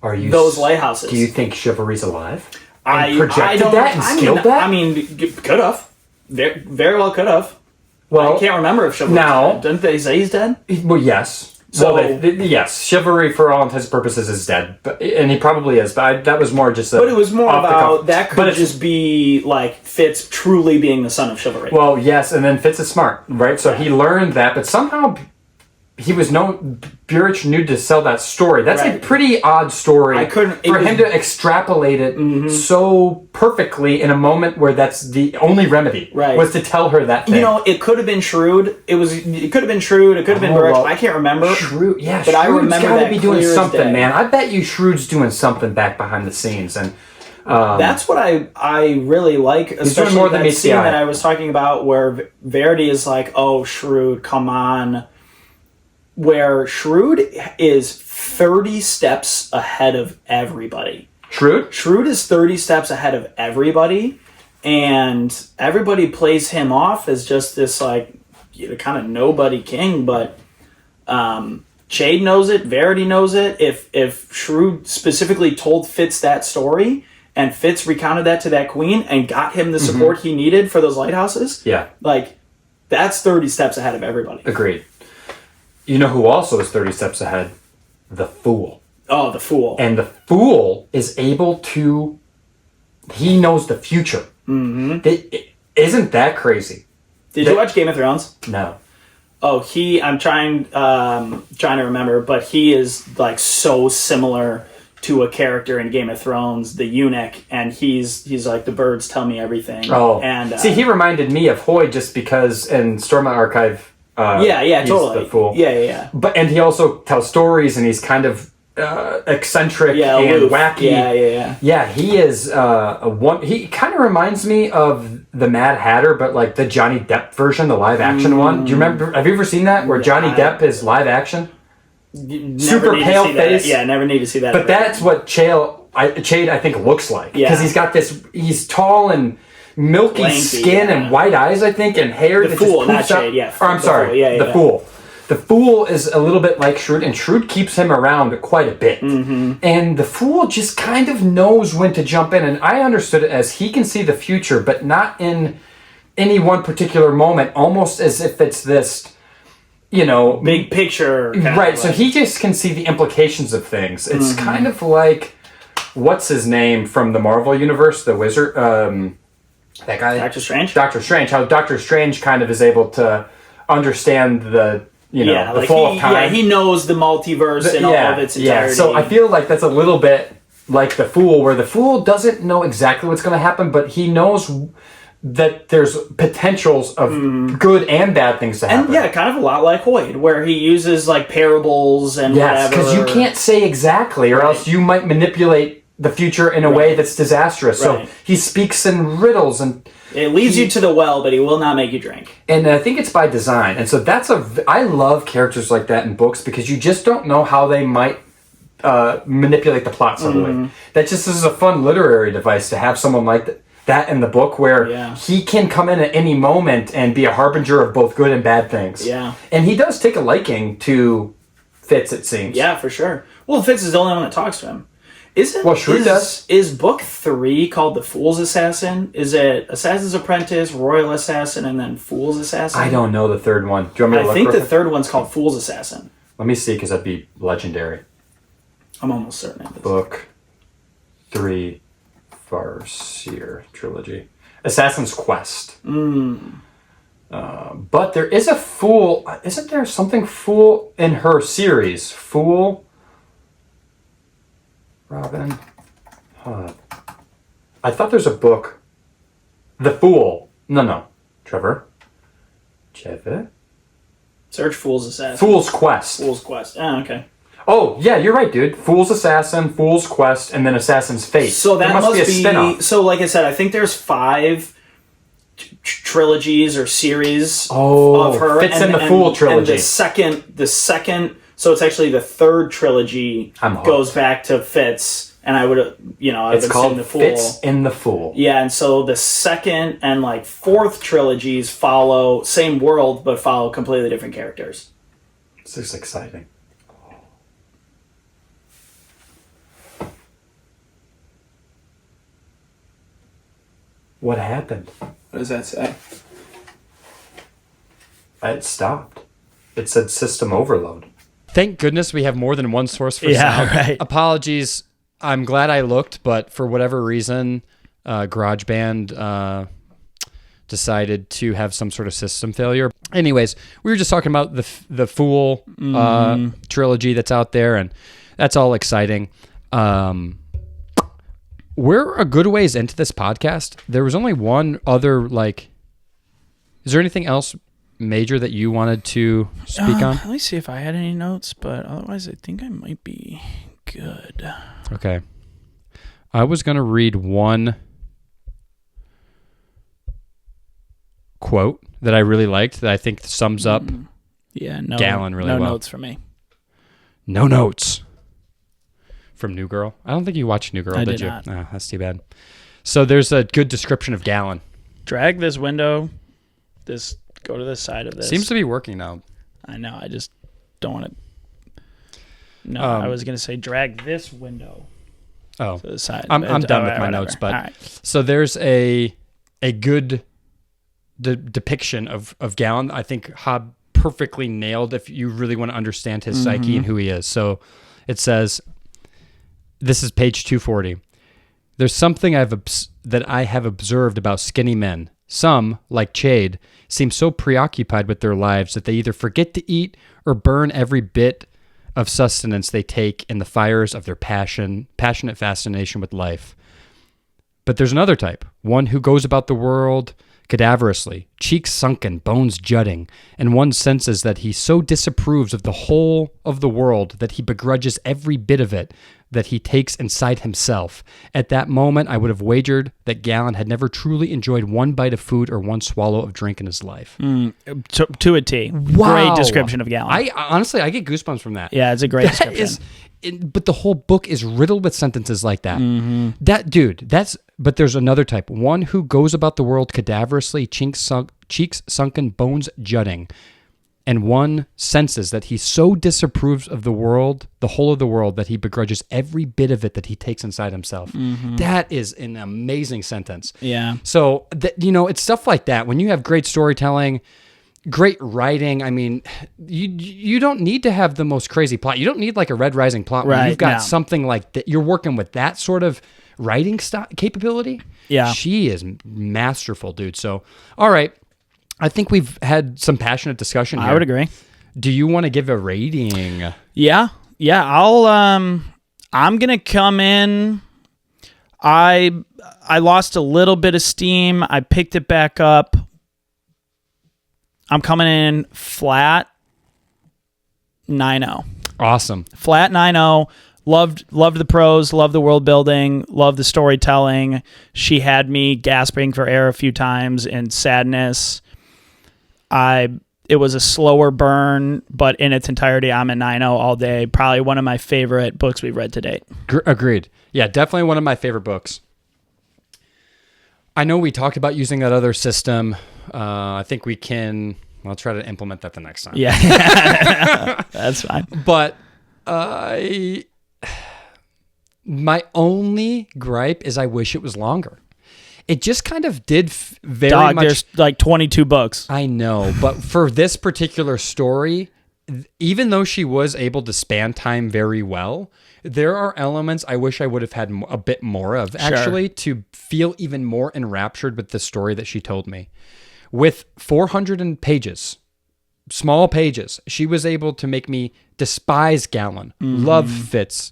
Speaker 1: those lighthouses.
Speaker 3: Do you think Chivalry's alive?
Speaker 1: I
Speaker 3: projected that and skilled that?
Speaker 1: I mean, could have. Very well could have.
Speaker 3: Well,
Speaker 1: I can't remember if Chivalry's dead. Didn't they say he's dead?
Speaker 3: Well, yes.
Speaker 1: So,
Speaker 3: yes, Chivalry, for all intents and purposes, is dead. And he probably is, but that was more just
Speaker 1: But it was more about, that could just be, like, Fitz truly being the son of Chivalry.
Speaker 3: Well, yes, and then Fitz is smart, right? So he learned that, but somehow Burrich knew to sell that story. That's a pretty odd story for him to extrapolate it so perfectly in a moment where that's the only remedy was to tell her that thing.
Speaker 1: You know, it could have been Shrewd. It could have been Shrewd. It could have been Burrich. I can't remember.
Speaker 3: Shrewd, yeah,
Speaker 1: but I remember
Speaker 3: got to be doing something, man. I bet you Shrewd's doing something back behind the scenes, and
Speaker 1: that's what I really like, especially more that scene that I was talking about where Verity is like, "Oh, Shrewd, come on." Where Shrewd is 30 steps ahead of everybody.
Speaker 3: Shrewd?
Speaker 1: Shrewd is 30 steps ahead of everybody, and everybody plays him off as just this, like, kind of nobody king, but Chade knows it, Verity knows it. If Shrewd specifically told Fitz that story, and Fitz recounted that to that queen and got him the support he needed for those lighthouses, like, that's 30 steps ahead of everybody.
Speaker 3: Agreed. You know who also is 30 steps ahead? The Fool.
Speaker 1: Oh, the Fool.
Speaker 3: And the Fool is able to... He knows the future. Isn't that crazy?
Speaker 1: Did you watch Game of Thrones?
Speaker 3: No.
Speaker 1: Oh, I'm trying to remember, but he is like so similar to a character in Game of Thrones, the eunuch, and he's like, the birds tell me everything.
Speaker 3: Oh.
Speaker 1: And
Speaker 3: see, he reminded me of Hoy just because in Stormlight Archive...
Speaker 1: he's
Speaker 3: totally. The Fool.
Speaker 1: Yeah.
Speaker 3: And he also tells stories, and he's kind of eccentric and
Speaker 1: aloof.
Speaker 3: wacky. Yeah, he is he kind of reminds me of the Mad Hatter, but like the Johnny Depp version, the live action one. Do you remember? Have you ever seen that where Johnny Depp is live action? Super pale face.
Speaker 1: Yeah, never need to see that.
Speaker 3: But that's what Chade I think looks like, because he's got this. He's tall and milky
Speaker 1: Lanky,
Speaker 3: skin and white eyes, I think, and hair.
Speaker 1: The Fool, not Chade. Yeah.
Speaker 3: Or I'm sorry, the Fool. The Fool is a little bit like Shrewd, and Shrewd keeps him around quite a bit. And the Fool just kind of knows when to jump in, and I understood it as he can see the future, but not in any one particular moment, almost as if it's this,
Speaker 1: big picture.
Speaker 3: Right, so he just can see the implications of things. It's kind of like what's his name from the Marvel universe, the wizard, that guy,
Speaker 1: Doctor Strange.
Speaker 3: Doctor Strange. How Doctor Strange kind of is able to understand the the flow of time.
Speaker 1: Yeah, he knows the multiverse and all of its entirety.
Speaker 3: Yeah, so I feel like that's a little bit like the Fool, where the Fool doesn't know exactly what's going to happen, but he knows that there's potentials of good and bad things to happen.
Speaker 1: And kind of a lot like Hoyd, where he uses like parables and whatever.
Speaker 3: Because you can't say exactly, or else you might manipulate the future in a way that's disastrous. So he speaks in riddles, and
Speaker 1: it leads you to the well, but he will not make you drink.
Speaker 3: And I think it's by design. And so I love characters like that in books, because you just don't know how they might manipulate the plot suddenly. That just is a fun literary device to have someone like that in the book, where he can come in at any moment and be a harbinger of both good and bad things.
Speaker 1: Yeah.
Speaker 3: And he does take a liking to Fitz, it seems.
Speaker 1: Yeah, for sure. Well, Fitz is the only one that talks to him.
Speaker 3: Shrewd does.
Speaker 1: Is book 3 called The Fool's Assassin? Is it Assassin's Apprentice, Royal Assassin, and then Fool's Assassin?
Speaker 3: I don't know the third one. Do you want me to look?
Speaker 1: I think the third one's called Fool's Assassin.
Speaker 3: Let me see, because that'd be legendary.
Speaker 1: I'm almost certain of it.
Speaker 3: Book 3 Farseer trilogy. Assassin's Quest. But there is a Fool. Isn't there something Fool in her series? Fool? Robin Hobb. I thought there's a book. The Fool. No. Trevor.
Speaker 1: Search Fool's Assassin.
Speaker 3: Fool's Quest.
Speaker 1: Fool's Quest. Oh, okay.
Speaker 3: Oh, yeah, you're right, dude. Fool's Assassin, Fool's Quest, and then Assassin's Fate.
Speaker 1: So that must be a
Speaker 3: spin-off.
Speaker 1: So, like I said, I think there's 5 trilogies or series of her.
Speaker 3: Fits in the Fool trilogy.
Speaker 1: And the second, so it's actually the third trilogy goes back to Fitz. And I would, I've
Speaker 3: it's
Speaker 1: been
Speaker 3: called
Speaker 1: seeing the Fool.
Speaker 3: Fitz in the Fool.
Speaker 1: Yeah, and so the second and fourth trilogies follow same world, but follow completely different characters.
Speaker 3: This is exciting. What happened?
Speaker 1: What does that say?
Speaker 3: It stopped. It said system overload.
Speaker 2: Thank goodness we have more than one source for sound.
Speaker 1: Right.
Speaker 2: Apologies. I'm glad I looked, but for whatever reason, GarageBand decided to have some sort of system failure. Anyways, we were just talking about the Fool trilogy that's out there, and that's all exciting. We're a good ways into this podcast. There was only one other, is there anything else major that you wanted to speak on?
Speaker 1: Let me see if I had any notes, but otherwise I think I might be good.
Speaker 2: Okay. I was going to read one quote that I really liked that I think sums up Galen really well.
Speaker 1: No notes from me.
Speaker 2: No notes. From New Girl? I don't think you watched New Girl,
Speaker 1: I
Speaker 2: did
Speaker 1: did
Speaker 2: you?
Speaker 1: not.
Speaker 2: Oh, that's too bad. So there's a good description of Galen.
Speaker 1: Drag this window. Go to the side of this.
Speaker 2: Seems to be working now.
Speaker 1: I know. I just don't want to. No, I was going to say drag this window to the side.
Speaker 2: I'm done with my notes, but right. So there's a good depiction of Galen. I think Hobb perfectly nailed if you really want to understand his psyche and who he is. So it says, this is page 240. There's something that I have observed about skinny men. Some, like Chade, seem so preoccupied with their lives that they either forget to eat or burn every bit of sustenance they take in the fires of their passionate fascination with life. But there's another type, one who goes about the world cadaverously, cheeks sunken, bones jutting, and one senses that he so disapproves of the whole of the world that he begrudges every bit of it that he takes inside himself. At that moment, I would have wagered that Galen had never truly enjoyed one bite of food or one swallow of drink in his life.
Speaker 1: To a T.
Speaker 2: Wow.
Speaker 1: Great description of Galen.
Speaker 2: I get goosebumps from that.
Speaker 1: Yeah, it's a great description.
Speaker 2: But the whole book is riddled with sentences like that. But there's another type. One who goes about the world cadaverously, cheeks sunken, bones jutting. And one senses that he so disapproves of the world, the whole of the world, that he begrudges every bit of it that he takes inside himself. That is an amazing sentence.
Speaker 1: Yeah.
Speaker 2: So, it's stuff like that. When you have great storytelling, great writing. I mean, you don't need to have the most crazy plot. You don't need like a Red Rising plot where you've got something like that. You're working with that sort of writing capability.
Speaker 1: Yeah.
Speaker 2: She is masterful, dude. So, all right. I think we've had some passionate discussion here.
Speaker 1: I would agree.
Speaker 2: Do you want to give a rating?
Speaker 1: Yeah. I'm going to come in. I lost a little bit of steam. I picked it back up. I'm coming in flat 9-0.
Speaker 2: Awesome.
Speaker 1: Flat 9-0. Loved the prose, loved the world building, loved the storytelling. She had me gasping for air a few times in sadness. It was a slower burn, but in its entirety, I'm a 9-0 all day. Probably one of my favorite books we've read to date.
Speaker 2: Agreed. Yeah, definitely one of my favorite books. I know we talked about using that other system. I think we can... I'll try to implement that the next time.
Speaker 1: Yeah. That's fine.
Speaker 2: But my only gripe is I wish it was longer. It just kind of did very much...
Speaker 1: There's like 22 books.
Speaker 2: I know, but for this particular story, even though she was able to span time very well, there are elements I wish I would have had a bit more of, actually, to feel even more enraptured with the story that she told me. With 400 pages, small pages, she was able to make me despise Galen, love Fitz,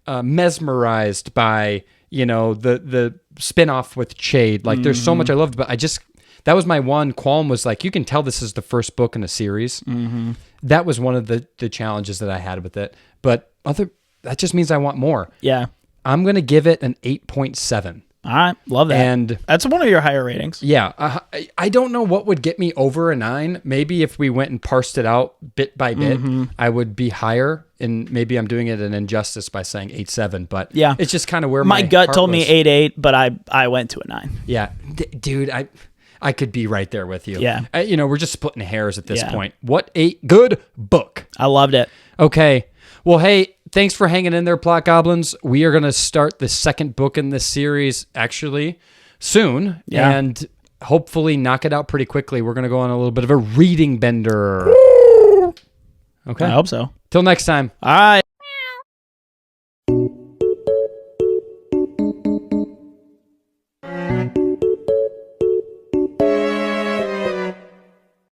Speaker 2: mesmerized by, the spin-off with Chade. Like, there's so much I loved, but that was my one qualm, was like, you can tell this is the first book in a series. That was one of the challenges that I had with it. But that just means I want more.
Speaker 1: Yeah.
Speaker 2: I'm going to give it an 8.7.
Speaker 1: All right. Love that.
Speaker 2: And
Speaker 1: that's one of your higher ratings.
Speaker 2: Yeah. I don't know what would get me over a 9. Maybe if we went and parsed it out bit by bit, I would be higher. And maybe I'm doing it an injustice by saying 8.7. But
Speaker 1: yeah,
Speaker 2: it's just kind of where
Speaker 1: my gut
Speaker 2: heart
Speaker 1: told
Speaker 2: was.
Speaker 1: me 8.8, but I went to a 9.
Speaker 2: Yeah. Dude, I could be right there with you.
Speaker 1: Yeah.
Speaker 2: We're just splitting hairs at this point. What a good book.
Speaker 1: I loved it.
Speaker 2: Okay. Well, hey, thanks for hanging in there, Plot Goblins. We are going to start the second book in this series, actually, soon.
Speaker 1: Yeah.
Speaker 2: And hopefully knock it out pretty quickly. We're going to go on a little bit of a reading bender. Okay.
Speaker 1: I hope so.
Speaker 2: Till next time.
Speaker 1: All right.